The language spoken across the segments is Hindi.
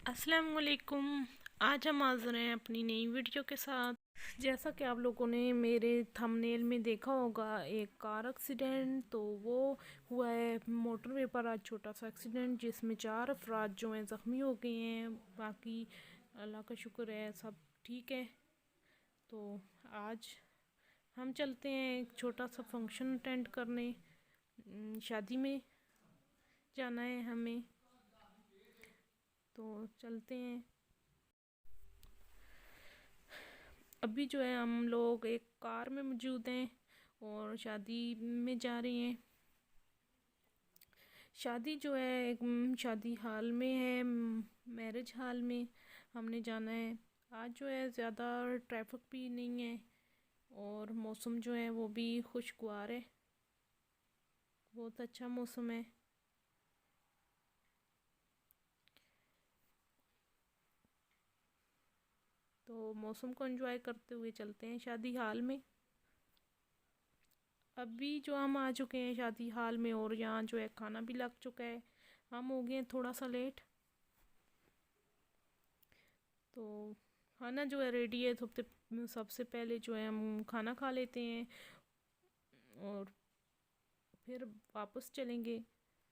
अस्सलाम वालेकुम। आज हम हाज़िर हैं अपनी नई वीडियो के साथ। जैसा कि आप लोगों ने मेरे थंबनेल में देखा होगा, एक कार एक्सीडेंट तो वो हुआ है मोटरवे पर। आज छोटा सा एक्सीडेंट जिसमें 4 अफराद जो हैं ज़ख्मी हो गए हैं। बाकी अल्लाह का शुक्र है सब ठीक है। तो आज हम चलते हैं एक छोटा सा फंक्शन अटेंड करने। शादी में जाना है हमें, तो चलते हैं। अभी जो है हम लोग एक कार में मौजूद हैं और शादी में जा रहे हैं। शादी जो है एक शादी हाल में है, मैरिज हाल में हमने जाना है। आज जो है ज़्यादा ट्रैफिक भी नहीं है और मौसम जो है वो भी खुशगवार है, बहुत अच्छा मौसम है। तो मौसम को एंजॉय करते हुए चलते हैं शादी हाल में। अभी जो हम आ चुके हैं शादी हाल में और यहाँ जो है खाना भी लग चुका है। हम हो गए हैं थोड़ा सा लेट, तो खाना जो है रेडी है। सबसे पहले जो है हम खाना खा लेते हैं और फिर वापस चलेंगे।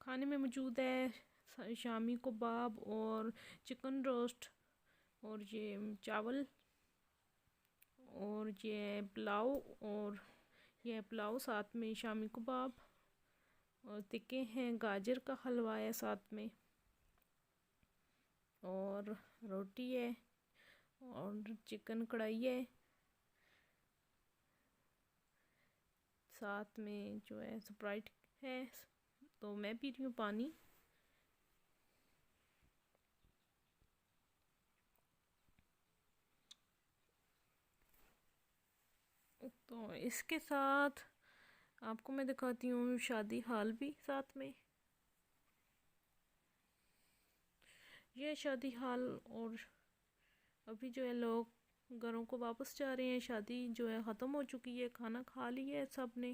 खाने में मौजूद है शामी कबाब और चिकन रोस्ट और ये चावल और ये पुलाव, और ये पुलाव साथ में शामी कबाब और टिक्के हैं, गाजर का हलवा है साथ में और रोटी है और चिकन कढ़ाई है। साथ में जो है स्प्राइट है, तो मैं पी रही हूँ पानी। तो इसके साथ आपको मैं दिखाती हूँ शादी हाल भी साथ में। ये शादी हाल, और अभी जो है लोग घरों को वापस जा रहे हैं। शादी जो है ख़त्म हो चुकी है, खाना खा लिया है सब ने।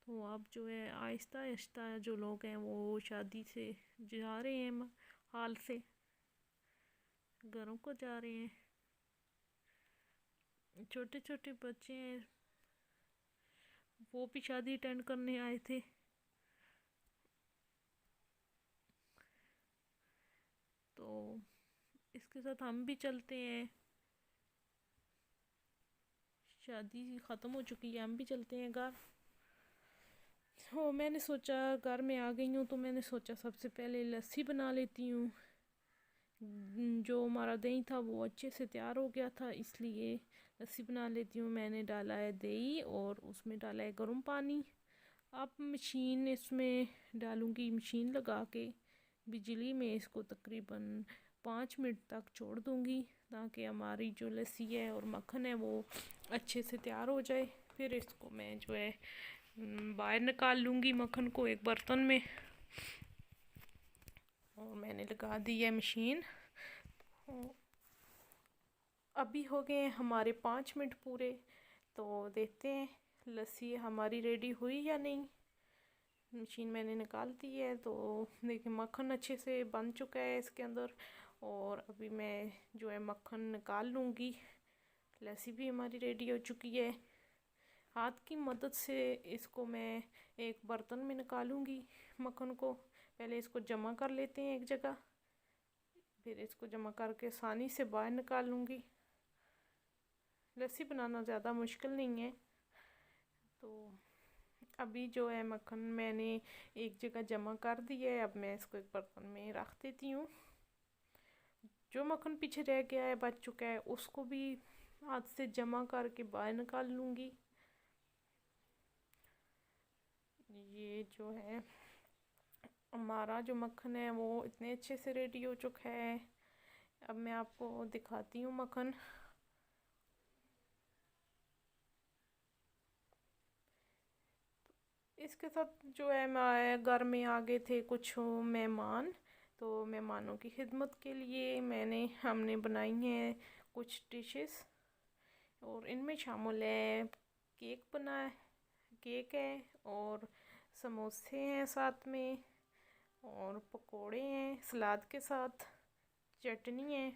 तो अब जो है आहिस्ता आहिस्ता जो लोग हैं वो शादी से जा रहे हैं, हाल से घरों को जा रहे हैं। छोटे छोटे बच्चे हैं, वो भी शादी अटेंड करने आए थे। तो इसके साथ हम भी चलते हैं। शादी ख़त्म हो चुकी है, हम भी चलते हैं घर। हो मैंने सोचा घर में आ गई हूँ तो मैंने सोचा सबसे पहले लस्सी बना लेती हूँ। जो हमारा दही था वो अच्छे से तैयार हो गया था, इसलिए लस्सी बना लेती हूँ। मैंने डाला है दही और उसमें डाला है गर्म पानी। अब मशीन इसमें डालूँगी, मशीन लगा के बिजली में इसको तकरीबन 5 मिनट तक छोड़ दूँगी, ताकि हमारी जो लस्सी है और मक्खन है वो अच्छे से तैयार हो जाए। फिर इसको मैं जो है बाहर निकाल लूँगी मक्खन को एक बर्तन में। और मैंने लगा दी है मशीन। अभी हो गए हैं हमारे 5 मिनट पूरे, तो देखते हैं लस्सी हमारी रेडी हुई या नहीं। मशीन मैंने निकाल दी है, तो देखिए मक्खन अच्छे से बन चुका है इसके अंदर। और अभी मैं जो है मक्खन निकाल लूँगी। लस्सी भी हमारी रेडी हो चुकी है। हाथ की मदद से इसको मैं एक बर्तन में निकालूंगी मक्खन को। पहले इसको जमा कर लेते हैं एक जगह, फिर इसको जमा करके आसानी से बाहर निकाल लूँगी। लस्सी बनाना ज़्यादा मुश्किल नहीं है। तो अभी जो है मक्खन मैंने एक जगह जमा कर दिया है। अब मैं इसको एक बर्तन में रख देती हूँ। जो मक्खन पीछे रह गया है, बच चुका है, उसको भी हाथ से जमा करके बाहर निकाल लूँगी। ये जो है हमारा जो मक्खन है वो इतने अच्छे से रेडी हो चुका है। अब मैं आपको दिखाती हूँ मक्खन। इसके साथ जो है मैं घर में आ गए थे कुछ मेहमान, तो मेहमानों की खिदमत के लिए हमने बनाई हैं कुछ डिशेस। और इनमें शामिल है केक है और समोसे हैं साथ में, और पकोड़े हैं सलाद के साथ, चटनी है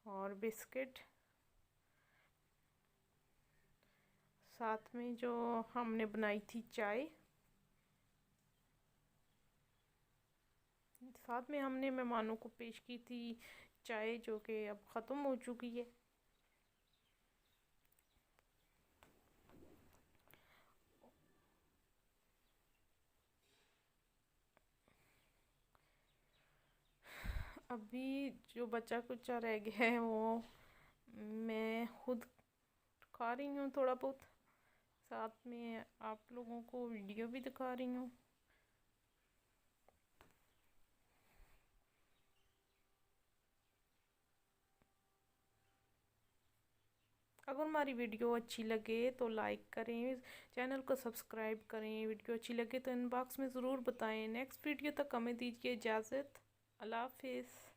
और बिस्किट, साथ में जो हमने बनाई थी चाय, साथ में हमने मेहमानों को पेश की थी चाय जो कि अब ख़त्म हो चुकी है। अभी जो बचा कुचा रह गया है वो मैं खुद खा रही हूँ थोड़ा बहुत, साथ में आप लोगों को वीडियो भी दिखा रही हूँ। अगर हमारी वीडियो अच्छी लगे तो लाइक करें, चैनल को सब्सक्राइब करें। वीडियो अच्छी लगे तो इनबॉक्स में ज़रूर बताएं। नेक्स्ट वीडियो तक हमें दीजिए इजाज़त। अल्लाह हाफिज़।